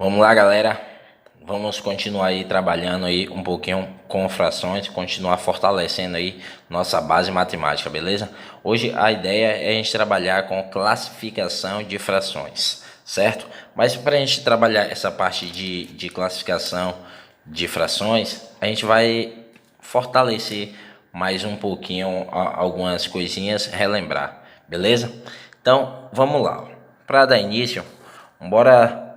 Vamos lá, galera. Vamos continuar aí trabalhando aí um pouquinho com frações, continuar fortalecendo aí nossa base matemática, beleza? Hoje a ideia é a gente trabalhar com classificação de frações, certo? Mas para a gente trabalhar essa parte de classificação de frações, a gente vai fortalecer mais um pouquinho algumas coisinhas, relembrar, beleza? Então, vamos lá. Para dar início, bora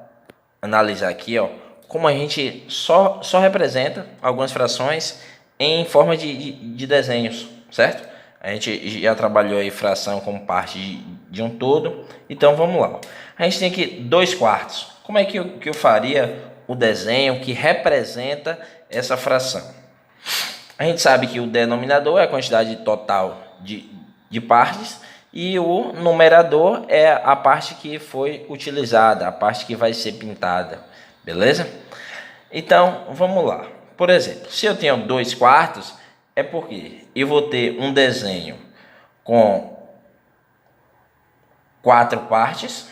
analisar aqui, ó, como a gente só representa algumas frações em forma de desenhos, certo? A gente já trabalhou aí fração como parte de um todo, então vamos lá. A gente tem aqui 2/4. Como é que eu faria o desenho que representa essa fração? A gente sabe que o denominador é a quantidade total de partes e o numerador é a parte que foi utilizada, a parte que vai ser pintada, beleza? Então, vamos lá. Por exemplo, se eu tenho 2/4, é porque eu vou ter um desenho com 4 partes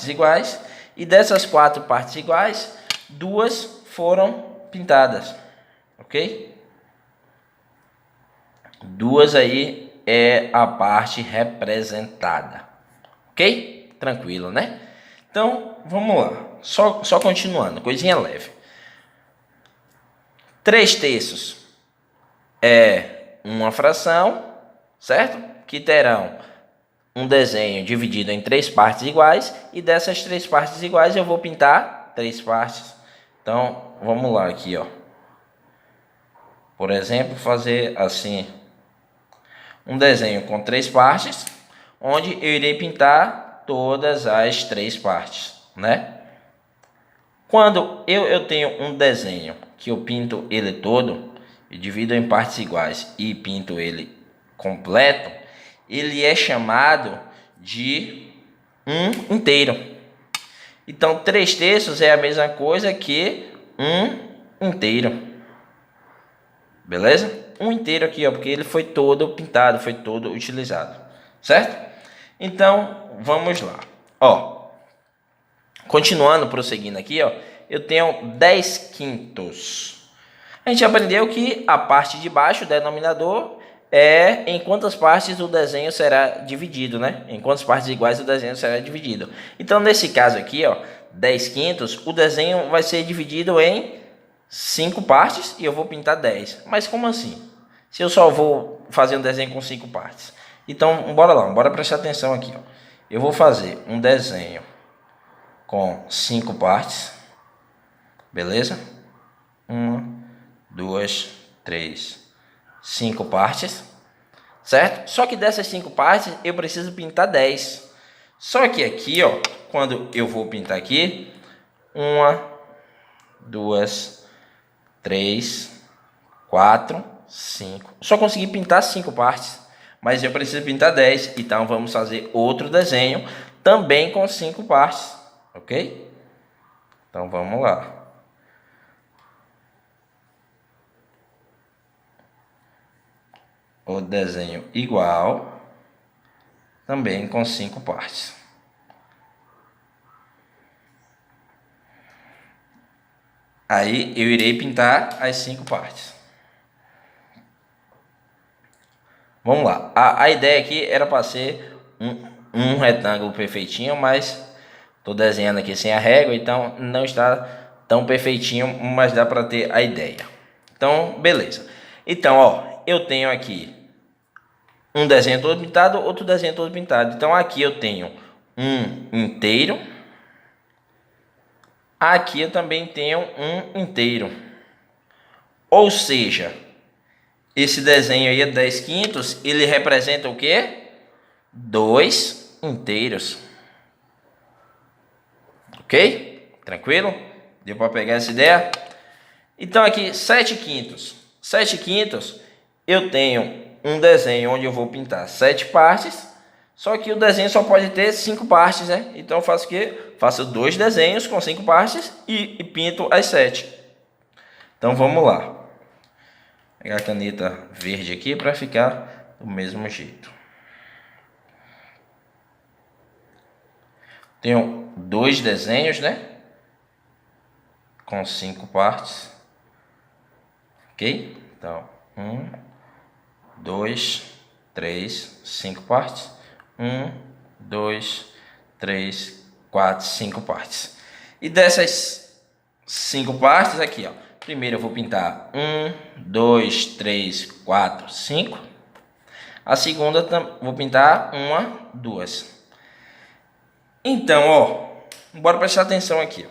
iguais, e dessas 4 partes iguais, 2 foram pintadas, ok? 2 aí é a parte representada, ok? Tranquilo, né? Então, vamos lá. Só continuando, coisinha leve. 3/3 é uma fração, certo? Que terão um desenho dividido em 3 partes iguais, e dessas 3 partes iguais eu vou pintar 3 partes. Então, vamos lá aqui, ó. Por exemplo, fazer assim um desenho com 3 partes, onde eu irei pintar todas as 3 partes, né? Quando eu tenho um desenho que eu pinto ele todo, eu divido em partes iguais e pinto ele completo, ele é chamado de um inteiro. Então, 3/3 é a mesma coisa que um inteiro. Beleza? Um inteiro aqui, ó, porque ele foi todo pintado, foi todo utilizado, certo? Então, vamos lá. Ó, continuando, prosseguindo aqui, ó, eu tenho 10/5. A gente aprendeu que a parte de baixo, o denominador, é em quantas partes o desenho será dividido, né? Em quantas partes iguais o desenho será dividido. Então, nesse caso aqui, ó, 10/5, o desenho vai ser dividido em 5 partes e eu vou pintar 10. Mas como assim? Se eu só vou fazer um desenho com 5 partes. Então, bora lá, bora prestar atenção aqui, ó. Eu vou fazer um desenho com 5 partes, beleza? 1, 2, 3, 5 partes, certo? Só que dessas 5 partes eu preciso pintar 10. Só que aqui, ó, quando eu vou pintar aqui, 1, 2, 3, 4, 5. Só consegui pintar 5 partes, mas eu preciso pintar 10. Então vamos fazer outro desenho também com 5 partes, ok? Então vamos lá. O desenho igual, também com 5 partes. Aí eu irei pintar as 5 partes. Vamos lá. A ideia aqui era para ser um retângulo perfeitinho, mas estou desenhando aqui sem a régua, então não está tão perfeitinho, mas dá para ter a ideia. Então, beleza. Então, ó, eu tenho aqui um desenho todo pintado, outro desenho todo pintado. Então, aqui eu tenho um inteiro. Aqui eu também tenho um inteiro. Ou seja, esse desenho aí é 10/5, ele representa o quê? 2 inteiros. Ok? Tranquilo? Deu para pegar essa ideia? Então aqui, 7/5. 7/5, eu tenho um desenho onde eu vou pintar 7 partes, só que o desenho só pode ter 5 partes, né? Então eu faço o quê? Faço 2 desenhos com 5 partes e pinto as 7. Então vamos lá. Vou pegar a caneta verde aqui para ficar do mesmo jeito. Tenho 2 desenhos, né? Com 5 partes. Ok? Então, 1, 2, 3, 5 partes. 1, 2, 3, 4, 5 partes. E dessas 5 partes aqui, ó. Primeiro eu vou pintar 1, 2, 3, 4, 5. A segunda vou pintar 1, 2. Então, ó, bora prestar atenção aqui.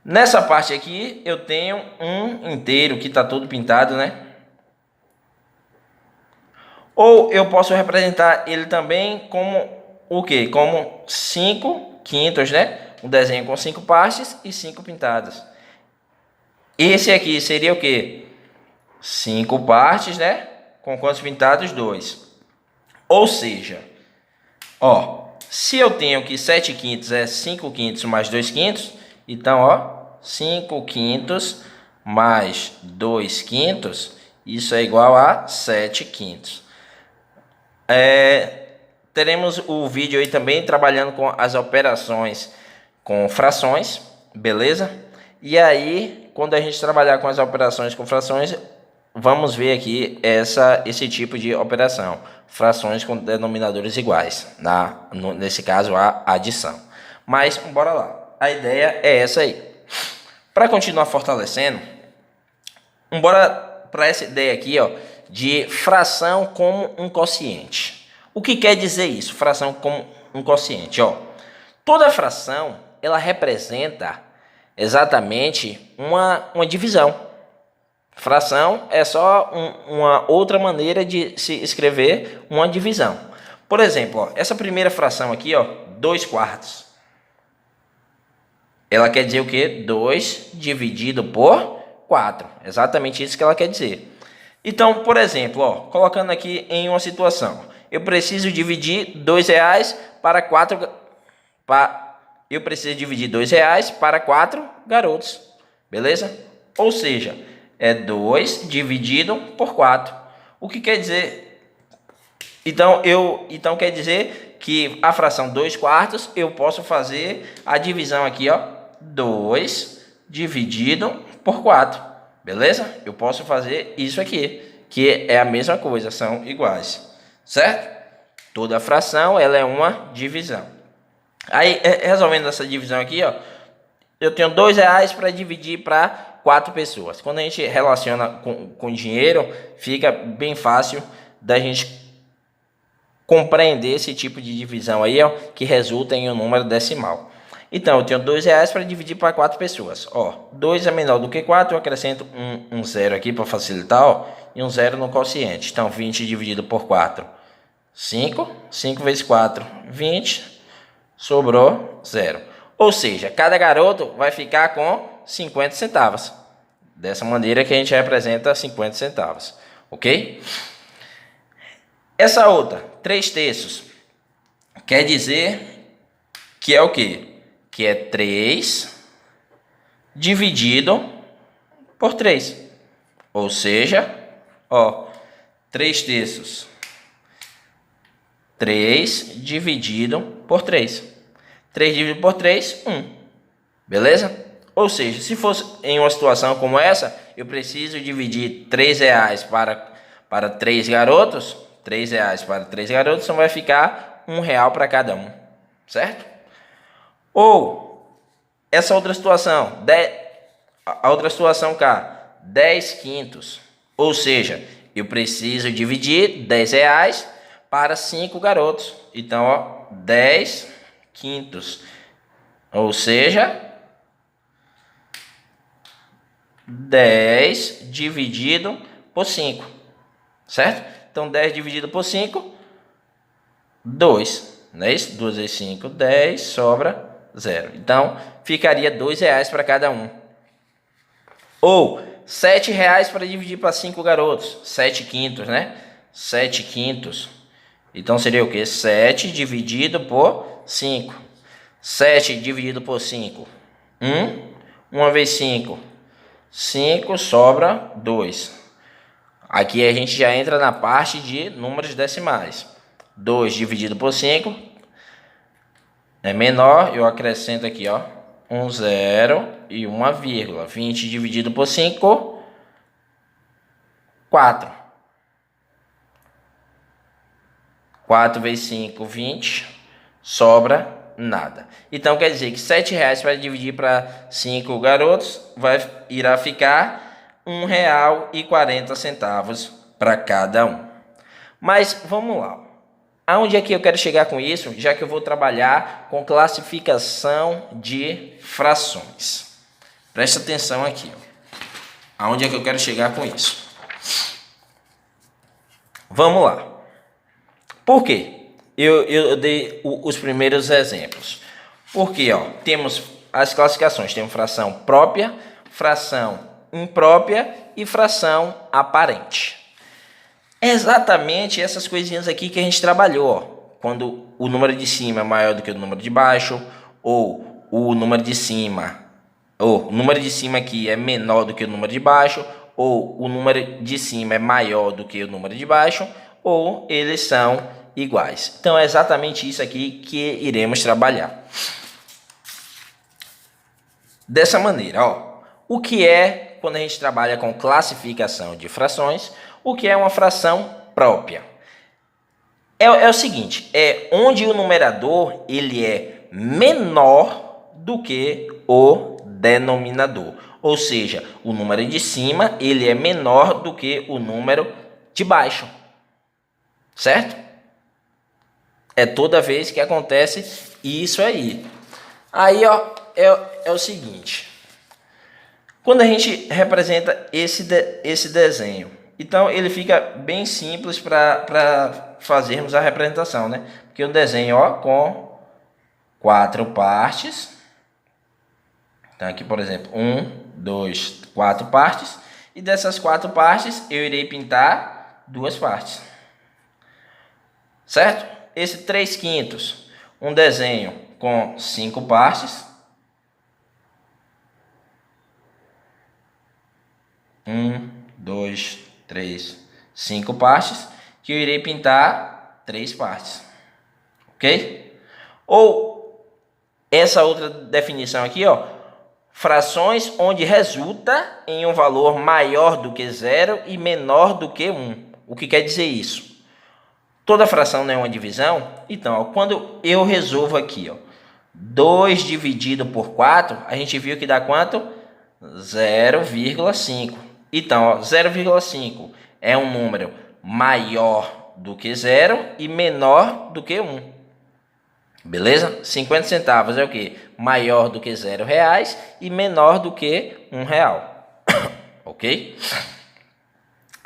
Nessa parte aqui eu tenho um inteiro que está todo pintado, né? Ou eu posso representar ele também como o quê? Como 5 quintos, né? Um desenho com 5 partes e 5 pintadas. Esse aqui seria o quê? 5 partes, né? Com quantos pintados? 2. Ou seja, ó, se eu tenho que 7 quintos é 5 quintos mais 2 quintos, então, ó, 5 quintos mais 2 quintos, isso é igual a 7 quintos. Teremos o vídeo aí também trabalhando com as operações com frações, beleza? E aí, quando a gente trabalhar com as operações com frações, vamos ver aqui esse tipo de operação, frações com denominadores iguais, nesse caso a adição. Mas, bora lá, a ideia é essa aí. Para continuar fortalecendo, bora para essa ideia aqui, ó, de fração como um quociente. O que quer dizer isso, fração como um quociente? Ó, toda fração, ela representa exatamente uma divisão. Fração é só uma outra maneira de se escrever uma divisão. Por exemplo, ó, essa primeira fração aqui, ó, 2 quartos. Ela quer dizer o quê? 2 dividido por 4. Exatamente isso que ela quer dizer. Então, por exemplo, ó, colocando aqui em uma situação, eu preciso dividir R$2 para 4. Eu preciso dividir R$2 para 4 garotos. Beleza? Ou seja, é 2 dividido por 4. O que quer dizer? Então quer dizer que a fração 2 quartos, eu posso fazer a divisão aqui, ó, 2 dividido por 4. Beleza? Eu posso fazer isso aqui, que é a mesma coisa, são iguais. Certo? Toda fração, ela é uma divisão. Aí, resolvendo essa divisão aqui, ó, eu tenho R$2 para dividir para 4 pessoas. Quando a gente relaciona com dinheiro, fica bem fácil da gente compreender esse tipo de divisão aí, ó, que resulta em um número decimal. Então, eu tenho R$2 para dividir para 4 pessoas. Ó, 2 é menor do que 4, eu acrescento um zero aqui para facilitar, ó, e um zero no quociente. Então, 20 dividido por 4, 5. 5 vezes 4, 20. Sobrou 0. Ou seja, cada garoto vai ficar com 50 centavos. Dessa maneira que a gente representa 50 centavos. Ok? Essa outra, 3/3, quer dizer que é o quê? Que é 3 dividido por 3. Ou seja, ó, 3/3. 3 dividido por 3. 3 dividido por 3, 1. Beleza? Ou seja, se fosse em uma situação como essa, eu preciso dividir R$3 para 3 garotos. R$3 para 3 garotos, então vai ficar R$1 para cada um. Certo? Ou essa outra situação, a outra situação cá, 10 quintos. Ou seja, eu preciso dividir R$10 para 5 garotos. Então, ó, 10 quintos. Ou seja, 10 dividido por 5. Certo? Então, 10 dividido por 5, 2. Não é isso? 2 vezes 5, 10, sobra 0. Então, ficaria R$2 para cada um. Ou R$7 para dividir para 5 garotos. 7 quintos, né? 7 quintos. Então, seria o quê? 7 dividido por 5. 7 dividido por 5. 1. 1 vezes 5. 5, sobra 2. Aqui a gente já entra na parte de números decimais. 2 dividido por 5 é menor, eu acrescento aqui, ó, um zero e uma vírgula. 20 dividido por 5, 4. 4 vezes 5, 20. Sobra nada. Então, quer dizer que R$7 para dividir para 5 garotos irá ficar R$1,40 para cada um. Mas, vamos lá. Aonde é que eu quero chegar com isso? Já que eu vou trabalhar com classificação de frações. Presta atenção aqui. Aonde é que eu quero chegar com isso? Vamos lá. Por quê? Eu dei os primeiros exemplos. Porque, ó, temos as classificações. Temos fração própria, fração imprópria e fração aparente. É exatamente essas coisinhas aqui que a gente trabalhou, ó. Quando o número de cima é maior do que o número de baixo, ou o número de cima, ou o número de cima aqui é menor do que o número de baixo, ou o número de cima é maior do que o número de baixo, ou eles são iguais. Então é exatamente isso aqui que iremos trabalhar. Dessa maneira, ó. O que é, quando a gente trabalha com classificação de frações, o que é uma fração própria? É o seguinte, é onde o numerador ele é menor do que o denominador. Ou seja, o número de cima ele é menor do que o número de baixo. Certo? É toda vez que acontece isso aí. Aí, ó, é o seguinte. Quando a gente representa esse desenho, então ele fica bem simples para fazermos a representação, né? Porque o desenho, ó, com 4 partes. Então aqui, por exemplo, 1, 2, 4 partes. E dessas 4 partes, eu irei pintar 2 partes. Certo? Esse 3/5, um desenho com 5 partes. 1, 2, 3, 5 partes, que eu irei pintar 3 partes. Ok? Ou essa outra definição aqui, ó, frações onde resulta em um valor maior do que 0 e menor do que 1. O que quer dizer isso? Toda fração não é uma divisão? Então, ó, quando eu resolvo aqui, ó, 2 dividido por 4, a gente viu que dá quanto? 0,5. Então, ó, 0,5 é um número maior do que 0 e menor do que 1. Beleza? 50 centavos é o quê? Maior do que R$0 e menor do que R$1. Ok?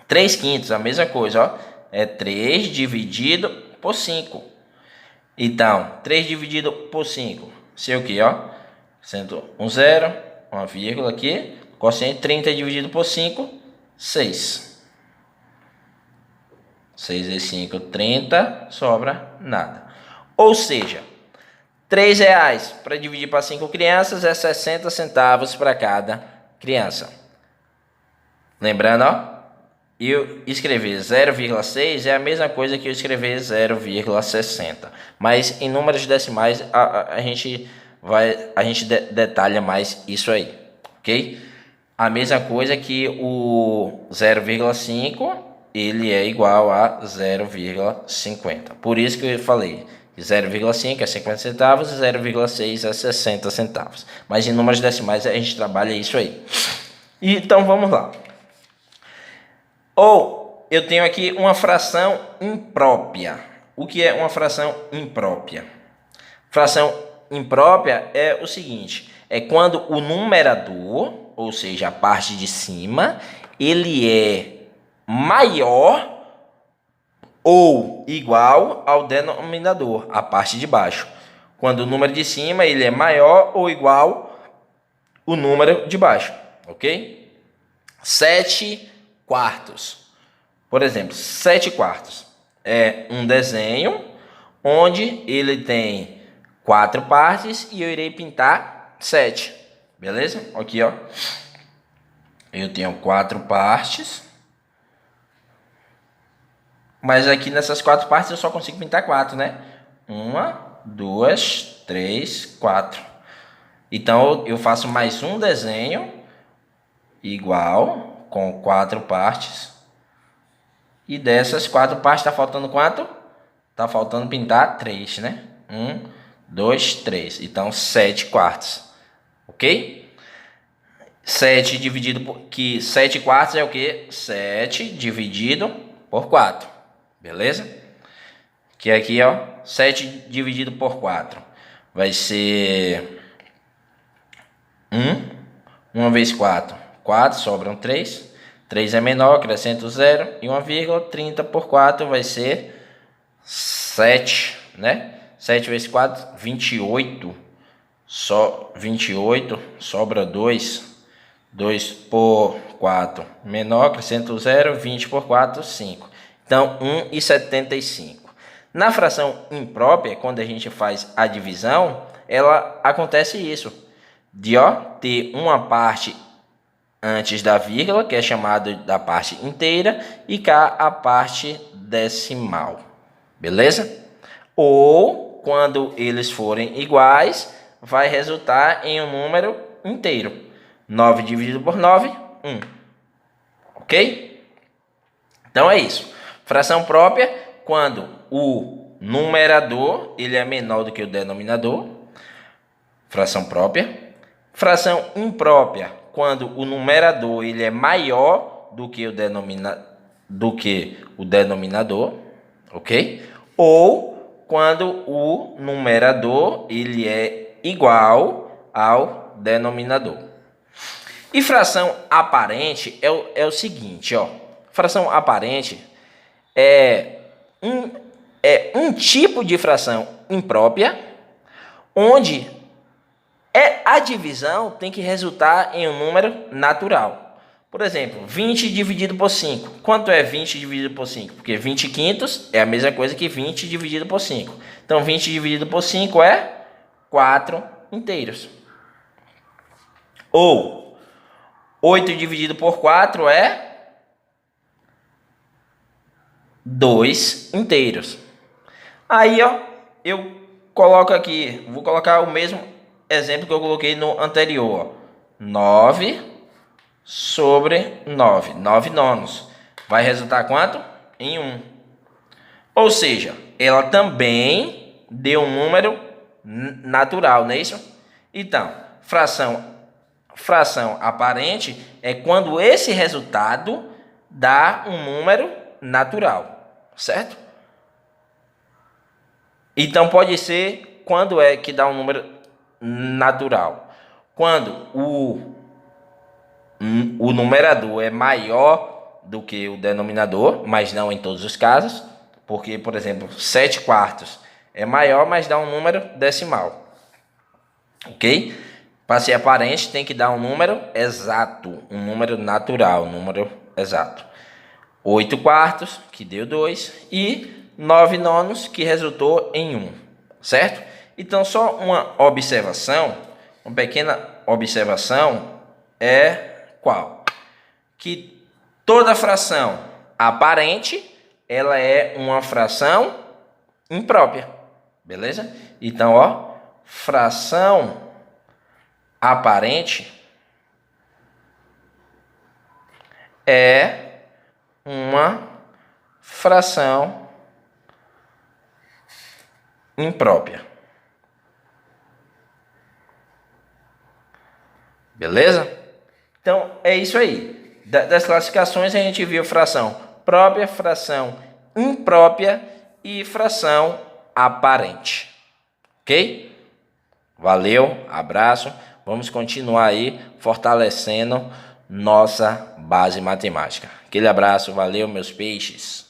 3/5, a mesma coisa, ó. É 3 dividido por 5. Então, 3 dividido por 5. Se é o que, ó? Sendo um 0, uma vírgula aqui. Quociente 30 dividido por 5, 6. 6 vezes 5, 30. Sobra nada. Ou seja, R$3 para dividir para 5 crianças é 60 centavos para cada criança. Lembrando, ó. Eu escrever 0,6 é a mesma coisa que eu escrever 0,60. Mas em números decimais a gente detalha mais isso aí, ok? A mesma coisa que o 0,5 ele é igual a 0,50. Por isso que eu falei 0,5 é 50 centavos e 0,6 é 60 centavos. Mas em números decimais a gente trabalha isso aí. Então vamos lá. Ou eu tenho aqui uma fração imprópria. O que é uma fração imprópria? Fração imprópria é o seguinte: é quando o numerador, ou seja, a parte de cima, ele é maior ou igual ao denominador, a parte de baixo. Quando o número de cima ele é maior ou igual ao número de baixo, ok? 7/4. Por exemplo, 7/4 é um desenho onde ele tem 4 partes e eu irei pintar 7. Beleza? Aqui, ó. Eu tenho 4 partes. Mas aqui nessas 4 partes eu só consigo pintar 4, né? 1, 2, 3, 4. Então, eu faço mais um desenho igual, com 4 partes. E dessas 4 partes, tá faltando quanto? Tá faltando pintar 3, né? 1, 2, 3. Então, 7 quartos. Ok? 7 dividido por... 7 quartos é o quê? 7 dividido por 4. Beleza? Que aqui, ó, 7 dividido por 4 vai ser 1 vezes 4. 4, sobram 3. 3 é menor, acrescento 0 e 1 vírgula. 30 por 4 vai ser 7, né? 7 vezes 4, 28. Só 28, sobra 2. 2 por 4, menor, acrescento 0, 20 por 4, 5. Então, 1,75. Na fração imprópria, quando a gente faz a divisão, ela acontece isso. De ter uma parte antes da vírgula, que é chamado da parte inteira, e cá a parte decimal. Beleza? Ou, quando eles forem iguais, vai resultar em um número inteiro. 9 dividido por 9, 1. Ok? Então é isso. Fração própria, quando o numerador ele é menor do que o denominador. Fração própria. Fração imprópria, quando o numerador ele é maior do que o denominador. Ok? Ou quando o numerador ele é igual ao denominador. E fração aparente é o seguinte, ó. Fração aparente é um tipo de fração imprópria, onde a divisão tem que resultar em um número natural. Por exemplo, 20 dividido por 5. Quanto é 20 dividido por 5? Porque 20 quintos é a mesma coisa que 20 dividido por 5. Então, 20 dividido por 5 é 4 inteiros. Ou 8 dividido por 4 é 2 inteiros. Aí, ó, eu coloco aqui, vou colocar o mesmo exemplo que eu coloquei no anterior. Ó. 9 sobre 9. 9 nonos. Vai resultar quanto? Em 1. Ou seja, ela também deu um número natural, não é isso? Então, fração aparente é quando esse resultado dá um número natural, certo? Então pode ser quando é que dá um número natural. Quando o numerador é maior do que o denominador, mas não em todos os casos, porque, por exemplo, 7 quartos é maior, mas dá um número decimal. Ok? Para ser aparente, tem que dar um número exato, um número natural, um número exato. 8 quartos, que deu 2, e 9 nonos, que resultou em 1, certo? Então, só uma observação, uma pequena observação é qual? Que toda fração aparente, ela é uma fração imprópria, beleza? Então, ó, fração aparente é uma fração imprópria. Beleza? Então, é isso aí. Das classificações, a gente viu fração própria, fração imprópria e fração aparente. Ok? Valeu, abraço. Vamos continuar aí fortalecendo nossa base matemática. Aquele abraço, valeu, meus peixes.